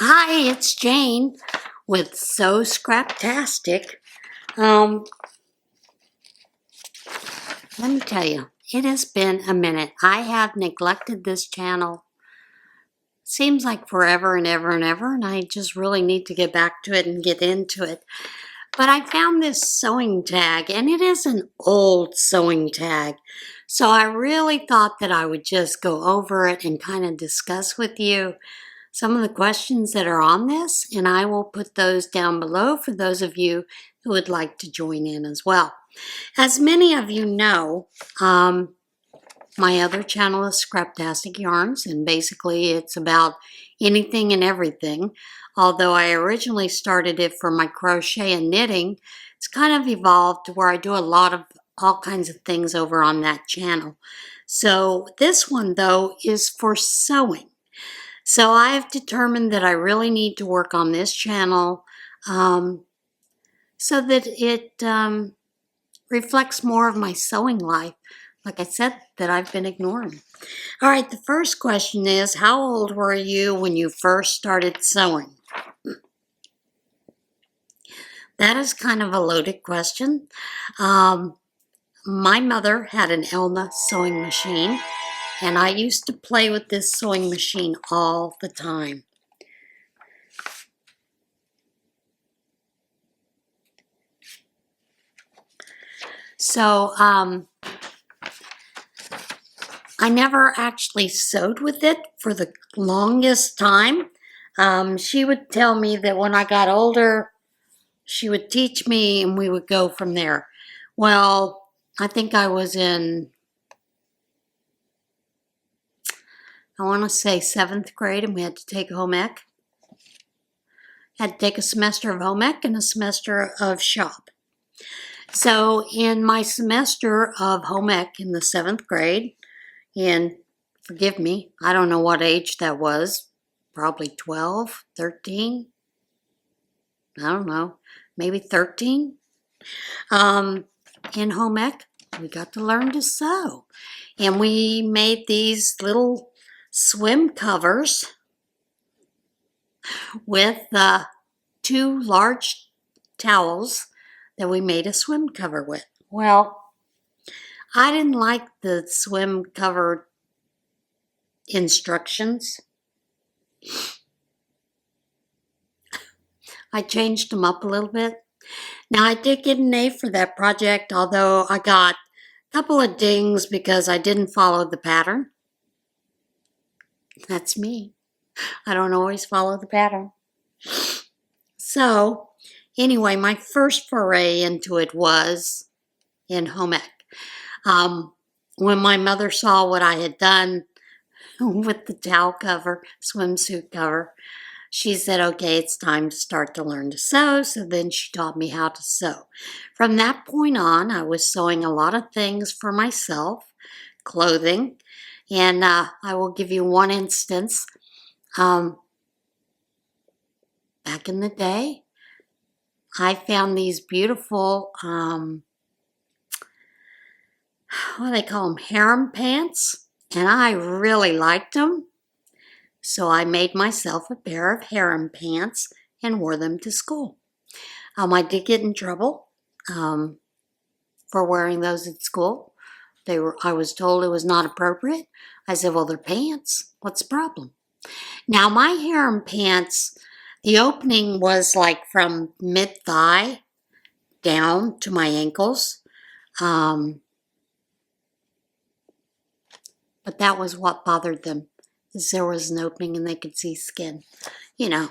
Hi, it's Jane with SewScraptastic. Let me tell you, it has been a minute. I have neglected this channel. Seems like forever and ever and ever, and I just really need to get back to it and get into it. But I found this sewing tag, and it is an old sewing tag. So I really thought that I would just go over it and kind of discuss with you some of the questions that are on this, and I will put those down below for those of you who would like to join in as well. As many of you know, my other channel is Scraptastic Yarns, and basically it's about anything and everything. Although I originally started it for my crochet and knitting, it's kind of evolved to where I do a lot of all kinds of things over on that channel. So this one, though, is for sewing. So I have determined that I really need to work on this channel so that it reflects more of my sewing life, like I said, that I've been ignoring. All right, the first question is, how old were you when you first started sewing? That is kind of a loaded question. My mother had an Elna sewing machine, and I used to play with this sewing machine all the time. So, I never actually sewed with it for the longest time. She would tell me that when I got older, she would teach me and we would go from there. Well, I think I was in, I want to say 7th grade, and we had to take home ec. Had to take a semester of home ec and a semester of shop. So in my semester of home ec in the 7th grade, and forgive me, I don't know what age that was, probably 12, 13, I don't know, maybe 13. In home ec, we got to learn to sew. And we made these little swim covers with 2 large towels that we made a swim cover with. Well, I didn't like the swim cover instructions. I changed them up a little bit. Now, I did get an A for that project, although I got a couple of dings because I didn't follow the pattern. That's me. I don't always follow the pattern. So, anyway, my first foray into it was in home ec. When my mother saw what I had done with the towel cover, swimsuit cover, she said, okay, it's time to start to learn to sew. So then she taught me how to sew. From that point on, I was sewing a lot of things for myself, clothing. And I will give you one instance. Back in the day, I found these beautiful, what do they call them, harem pants. And I really liked them. So I made myself a pair of harem pants and wore them to school. I did get in trouble for wearing those at school. I was told it was not appropriate. I said, well, they're pants. What's the problem? Now, my harem pants, the opening was like from mid-thigh down to my ankles. But that was what bothered them, is there was an opening and they could see skin, you know.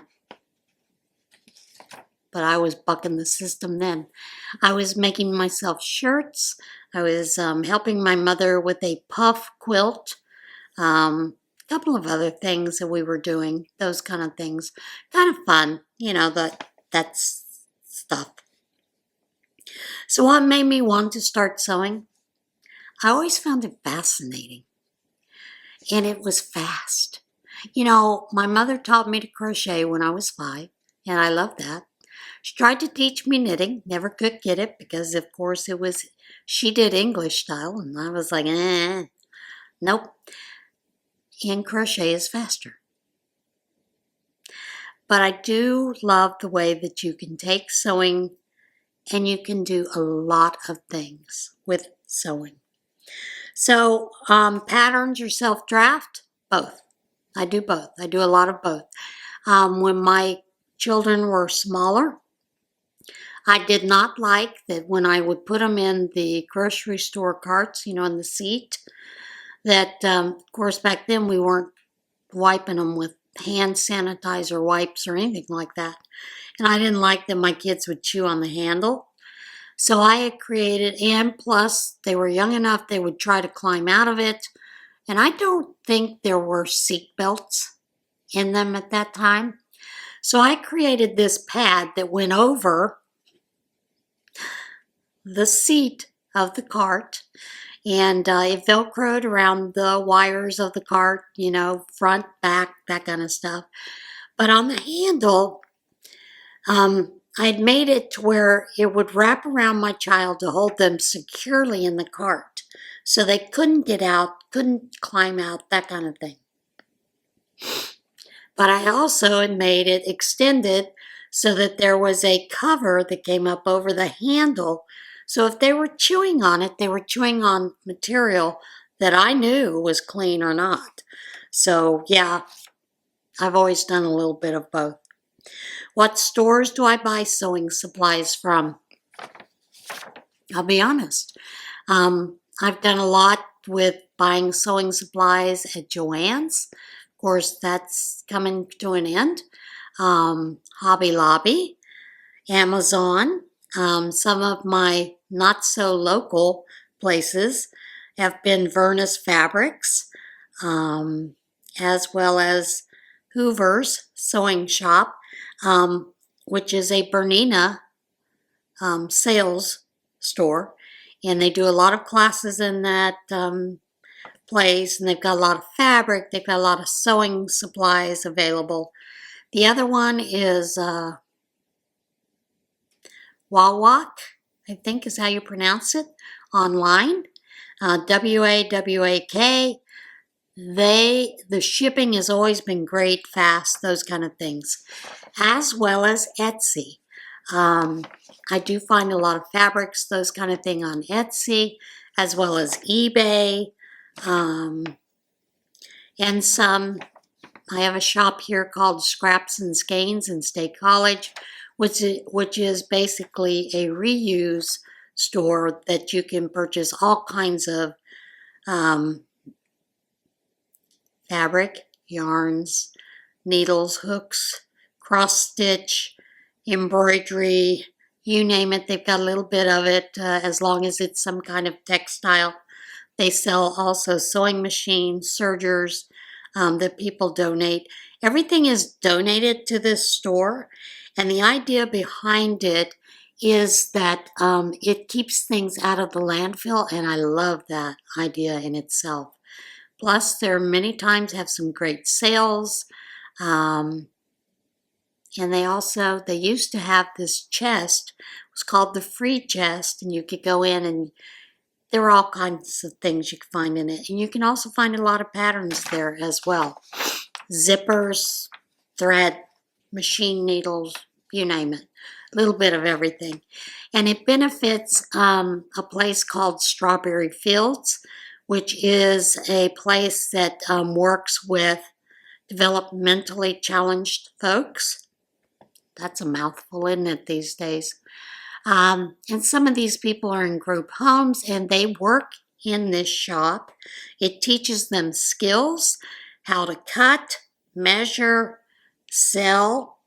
But I was bucking the system then. I was making myself shirts. I was helping my mother with a puff quilt. A couple of other things that we were doing, those kind of things. Kind of fun, you know, that stuff. So what made me want to start sewing? I always found it fascinating. And it was fast. You know, my mother taught me to crochet when I was 5, and I love that. She tried to teach me knitting, never could get it because, of course, she did English style, and I was like, nope. And crochet is faster. But I do love the way that you can take sewing and you can do a lot of things with sewing. So patterns or self-draft? Both. I do both. I do a lot of both. When my children were smaller, I did not like that when I would put them in the grocery store carts, in the seat, that, of course, back then we weren't wiping them with hand sanitizer wipes or anything like that. And I didn't like that my kids would chew on the handle. So I had created, and plus they were young enough, they would try to climb out of it. And I don't think there were seat belts in them at that time. So I created this pad that went over the seat of the cart, and it velcroed around the wires of the cart, front, back, that kind of stuff. But on the handle, I'd made it to where it would wrap around my child to hold them securely in the cart, so they couldn't get out, couldn't climb out, that kind of thing. But I also had made it extended so that there was a cover that came up over the handle. So if they were chewing on it, they were chewing on material that I knew was clean or not. So yeah, I've always done a little bit of both. What stores do I buy sewing supplies from? I'll be honest. I've done a lot with buying sewing supplies at Joann's. Of course, that's coming to an end. Hobby Lobby, Amazon. Some of my not so local places have been Vernus Fabrics, as well as Hoover's Sewing Shop, which is a Bernina sales store, and they do a lot of classes in that place, and they've got a lot of fabric, they've got a lot of sewing supplies available. The other one is Wawak, I think is how you pronounce it, online, WAWAK. The shipping has always been great, fast, those kind of things, as well as Etsy. I do find a lot of fabrics, those kind of thing on Etsy, as well as eBay, and some. I have a shop here called Scraps and Skeins in State College, which is basically a reuse store that you can purchase all kinds of fabric, yarns, needles, hooks, cross stitch, embroidery, you name it. They've got a little bit of it, as long as it's some kind of textile. They sell also sewing machines, sergers that people donate. Everything is donated to this store, and the idea behind it is that it keeps things out of the landfill, and I love that idea in itself. Plus, there many times have some great sales, and they used to have this chest. It was called the free chest, and you could go in and there are all kinds of things you can find in it. And you can also find a lot of patterns there as well. Zippers, thread, machine needles, you name it. A little bit of everything. And it benefits a place called Strawberry Fields, which is a place that works with developmentally challenged folks. That's a mouthful, isn't it, these days? And some of these people are in group homes, and they work in this shop. It teaches them skills, how to cut, measure, sell,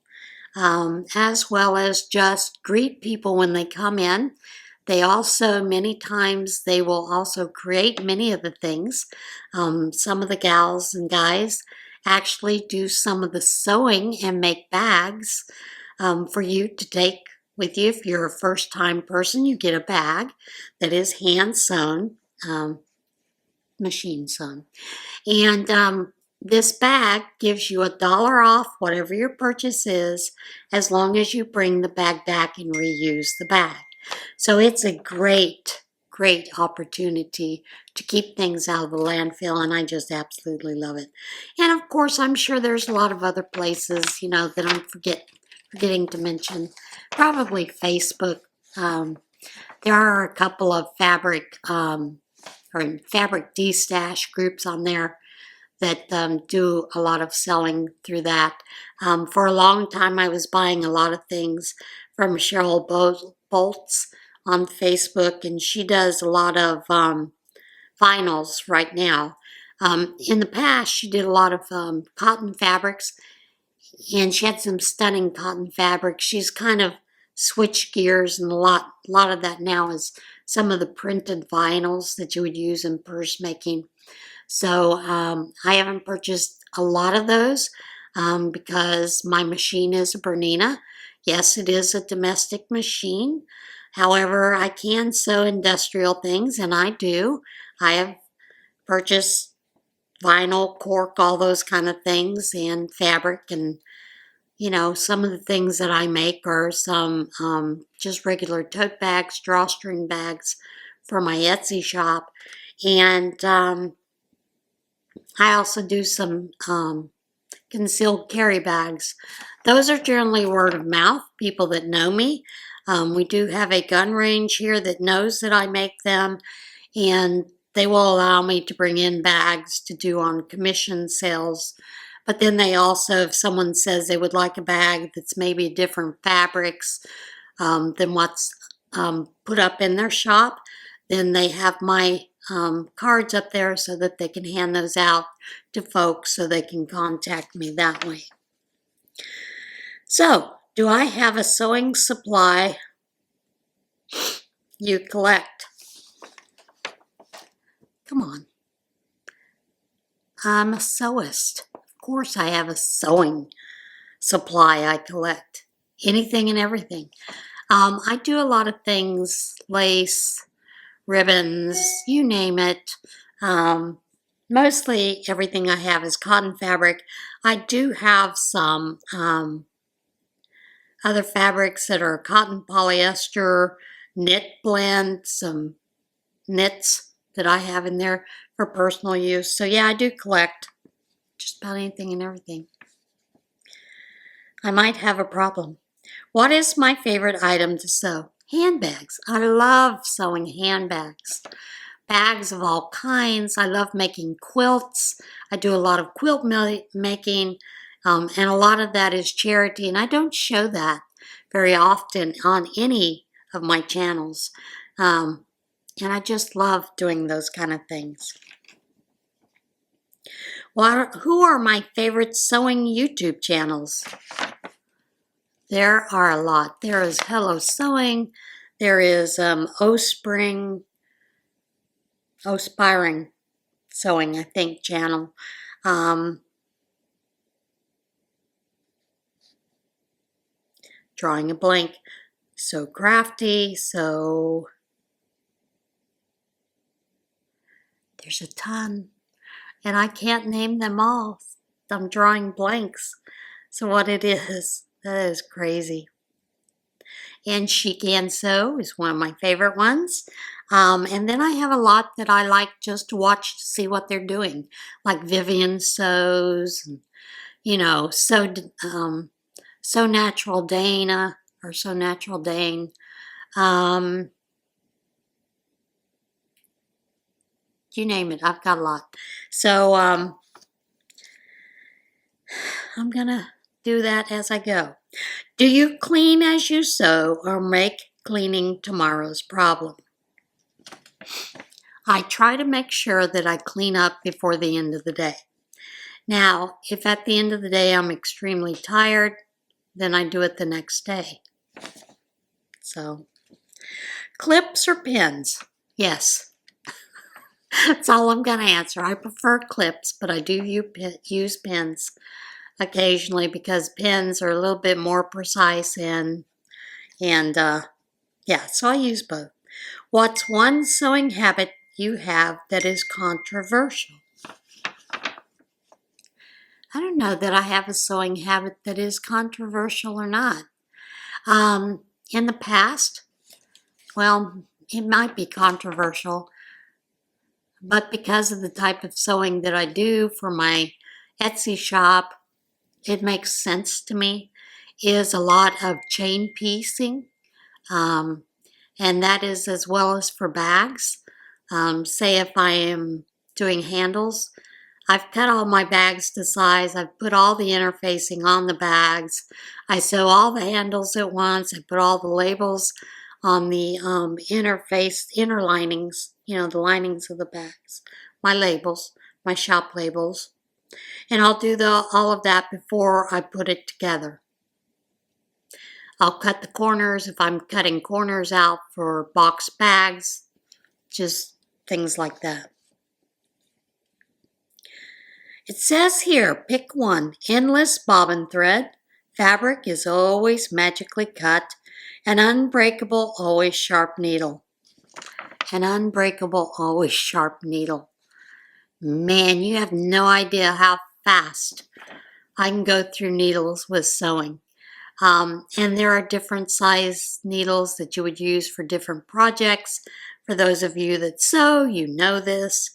as well as just greet people when they come in. They also, many times, they will also create many of the things. Some of the gals and guys actually do some of the sewing and make bags for you to take with you. If you're a first-time person, you get a bag that is hand-sewn, machine-sewn. And this bag gives you $1 off whatever your purchase is, as long as you bring the bag back and reuse the bag. So it's a great great opportunity to keep things out of the landfill, and I just absolutely love it. And of course, I'm sure there's a lot of other places, you know, that I'm forgetting to mention. Probably Facebook. There are a couple of fabric de-stash groups on there that do a lot of selling through that. For a long time, I was buying a lot of things from Cheryl Boltz on Facebook, and she does a lot of vinyls right now. In the past, she did a lot of cotton fabrics, and she had some stunning cotton fabrics. She's kind of switched gears, and a lot of that now is some of the printed vinyls that you would use in purse making. So I haven't purchased a lot of those because my machine is a Bernina. Yes, it is a domestic machine. However, I can sew industrial things, and I do. I have purchased vinyl, cork, all those kind of things, and fabric. And, you know, some of the things that I make are some just regular tote bags, drawstring bags for my Etsy shop. And I also do some concealed carry bags. Those are generally word of mouth, people that know me. We do have a gun range here that knows that I make them, and they will allow me to bring in bags to do on commission sales. But then they also, if someone says they would like a bag that's maybe different fabrics than what's put up in their shop, then they have my cards up there so that they can hand those out to folks so they can contact me that way. So, do I have a sewing supply you collect? Come on. I'm a sewist. Of course I have a sewing supply I collect. Anything and everything. I do a lot of things, lace, ribbons, you name it. Mostly everything I have is cotton fabric. I do have some other fabrics that are cotton polyester, knit blend, some knits that I have in there for personal use. So yeah, I do collect just about anything and everything. I might have a problem. What is my favorite item to sew? Handbags. I love sewing handbags. Bags of all kinds. I love making quilts. I do a lot of quilt making, and a lot of that is charity, and I don't show that very often on any of my channels. And I just love doing those kind of things. Well, who are my favorite sewing YouTube channels? There are a lot. There is Hello Sewing. There is Ospiring Sewing, I think, channel. Drawing a blank. So crafty. So there's a ton. And I can't name them all. I'm drawing blanks. So what it is, that is crazy. And She Can Sew is one of my favorite ones. And then I have a lot that I like just to watch to see what they're doing. Like Vivian Sews, and, you know, So Natural Dana, or So Natural Dane. You name it, I've got a lot. So I'm gonna do that as I go. Do you clean as you sew or make cleaning tomorrow's problem? I try to make sure that I clean up before the end of the day. Now, if at the end of the day I'm extremely tired, then I do it the next day. So, clips or pins? Yes. That's all I'm going to answer. I prefer clips, but I do use pins occasionally because pins are a little bit more precise and yeah, so I use both. What's one sewing habit you have that is controversial? I don't know that I have a sewing habit that is controversial or not. In the past, well, it might be controversial, but because of the type of sewing that I do for my Etsy shop, it makes sense to me, is a lot of chain piecing. And that is as well as for bags. Say if I am doing handles, I've cut all my bags to size. I've put all the interfacing on the bags. I sew all the handles at once. I put all the labels on the inner linings, the linings of the bags, my labels, my shop labels. And I'll do all of that before I put it together. I'll cut the corners if I'm cutting corners out for box bags, just things like that. It says here, pick one, endless bobbin thread. Fabric is always magically cut. An unbreakable, always sharp needle. An unbreakable, always sharp needle. Man, you have no idea how fast I can go through needles with sewing. And there are different size needles that you would use for different projects. For those of you that sew, you know this.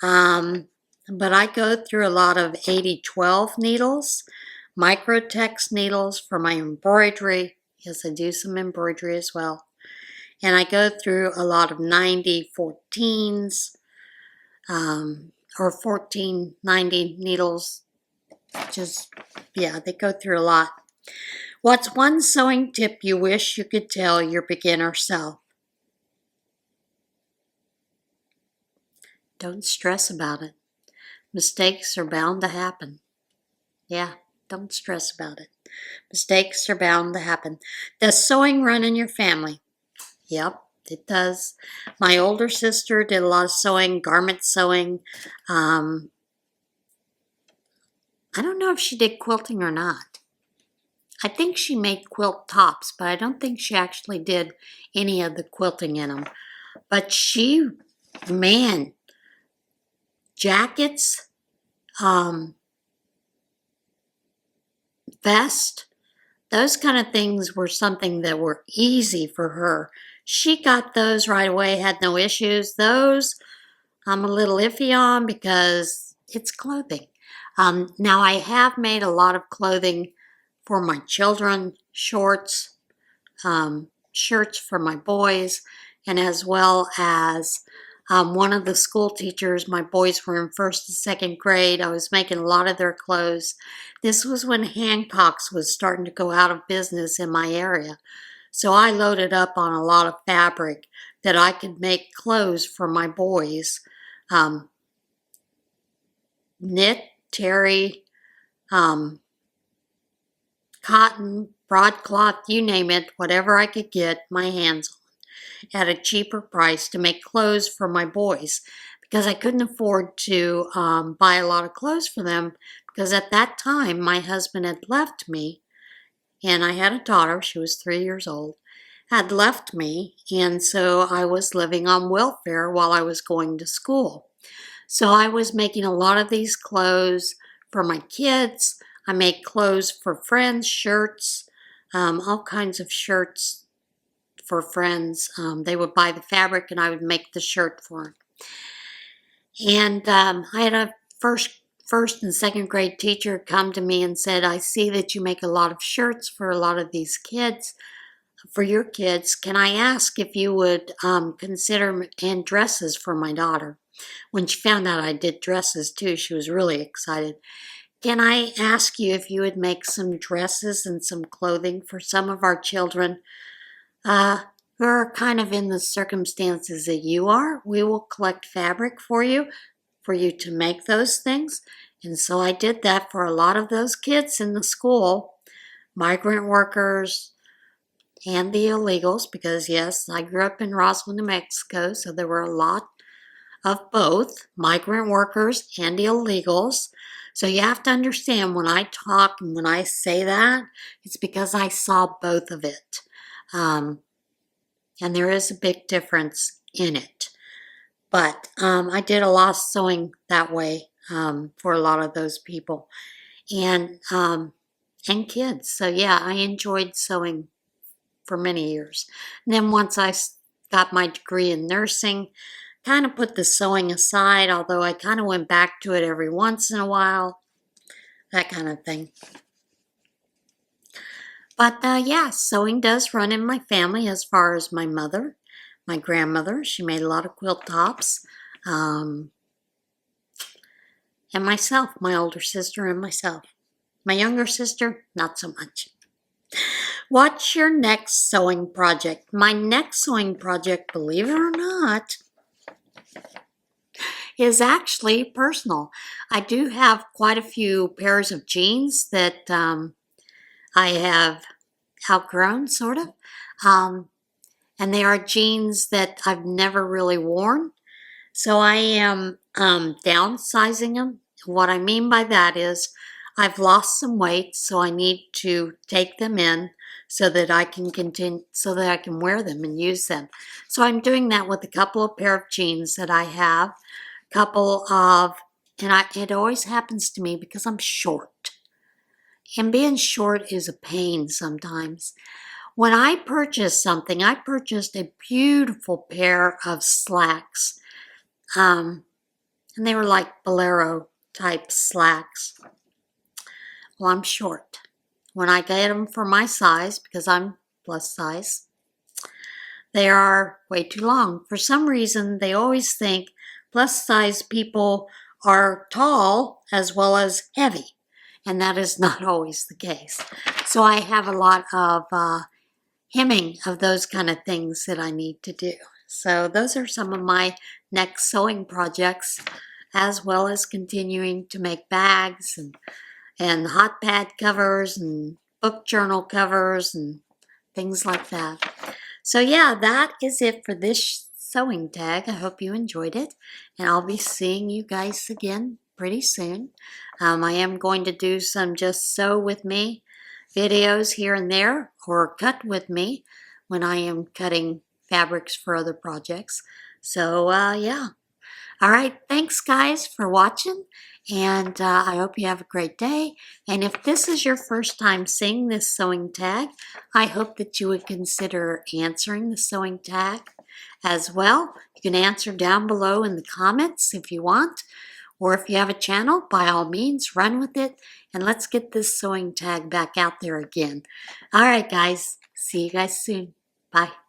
But I go through a lot of 80-12 needles, microtex needles for my embroidery. Yes, I do some embroidery as well. And I go through a lot of 90-14s or 1490 needles. They go through a lot. What's one sewing tip you wish you could tell your beginner self? Don't stress about it. Mistakes are bound to happen. Yeah, don't stress about it. Mistakes are bound to happen. Does sewing run in your family? Yep, it does. My older sister did a lot of sewing, garment sewing. I don't know if she did quilting or not. I think she made quilt tops, but I don't think she actually did any of the quilting in them. But she, man, jackets, vest, those kind of things were something that were easy for her. She got those right away, had no issues. Those I'm a little iffy on because it's clothing. Now I have made a lot of clothing for my children, shorts, shirts for my boys, and as well as one of the school teachers. My boys were in 1st and 2nd grade. I was making a lot of their clothes. This was when Hancock's was starting to go out of business in my area. So I loaded up on a lot of fabric that I could make clothes for my boys. Knit, terry, cotton, broadcloth, you name it, whatever I could get my hands on at a cheaper price to make clothes for my boys, because I couldn't afford to buy a lot of clothes for them, because at that time my husband had left me and I had a daughter, she was 3 years old, had left me, and so I was living on welfare while I was going to school. So I was making a lot of these clothes for my kids. I made clothes for friends, shirts, all kinds of shirts for friends. They would buy the fabric and I would make the shirt for them. And I had a first and 2nd grade teacher come to me and said, I see that you make a lot of shirts for a lot of these kids, for your kids. Can I ask if you would consider and dresses for my daughter? When she found out I did dresses too, she was really excited. Can I ask you if you would make some dresses and some clothing for some of our children who are kind of in the circumstances that you are? We will collect fabric for you to make those things. And so I did that for a lot of those kids in the school, migrant workers and the illegals, because yes, I grew up in Roswell, New Mexico, so there were a lot of both migrant workers and illegals. So you have to understand when I talk and when I say that, it's because I saw both of it. And there is a big difference in it. But I did a lot of sewing that way for a lot of those people and kids. So yeah, I enjoyed sewing for many years. And then once I got my degree in nursing. Kind of put the sewing aside, although I kind of went back to it every once in a while. That kind of thing. But yeah, sewing does run in my family as far as my mother, my grandmother. She made a lot of quilt tops. And myself, my older sister and myself. My younger sister, not so much. What's your next sewing project? My next sewing project, believe it or not, is actually personal. I do have quite a few pairs of jeans that I have outgrown, sort of. And they are jeans that I've never really worn. So I am downsizing them. What I mean by that is I've lost some weight, so I need to take them in so that I can continue, so that I can wear them and use them. So I'm doing that with a couple of pair of jeans that I have, it always happens to me because I'm short. And being short is a pain sometimes. When I purchased something, I purchased a beautiful pair of slacks. And they were like bolero type slacks. Well, I'm short. When I get them for my size, because I'm plus size, they are way too long. For some reason, they always think plus size people are tall as well as heavy. And that is not always the case. So I have a lot of hemming of those kind of things that I need to do. So those are some of my next sewing projects, as well as continuing to make bags and hot pad covers and book journal covers and things like that. So yeah, that is it for this sewing tag. I hope you enjoyed it, and I'll be seeing you guys again pretty soon. I am going to do some just sew with me videos here and there, or cut with me when I am cutting fabrics for other projects. So yeah. All right, thanks guys for watching, and I hope you have a great day. And if this is your first time seeing this sewing tag, I hope that you would consider answering the sewing tag as well. You can answer down below in the comments if you want, or if you have a channel, by all means, run with it, and let's get this sewing tag back out there again. All right, guys, see you guys soon. Bye.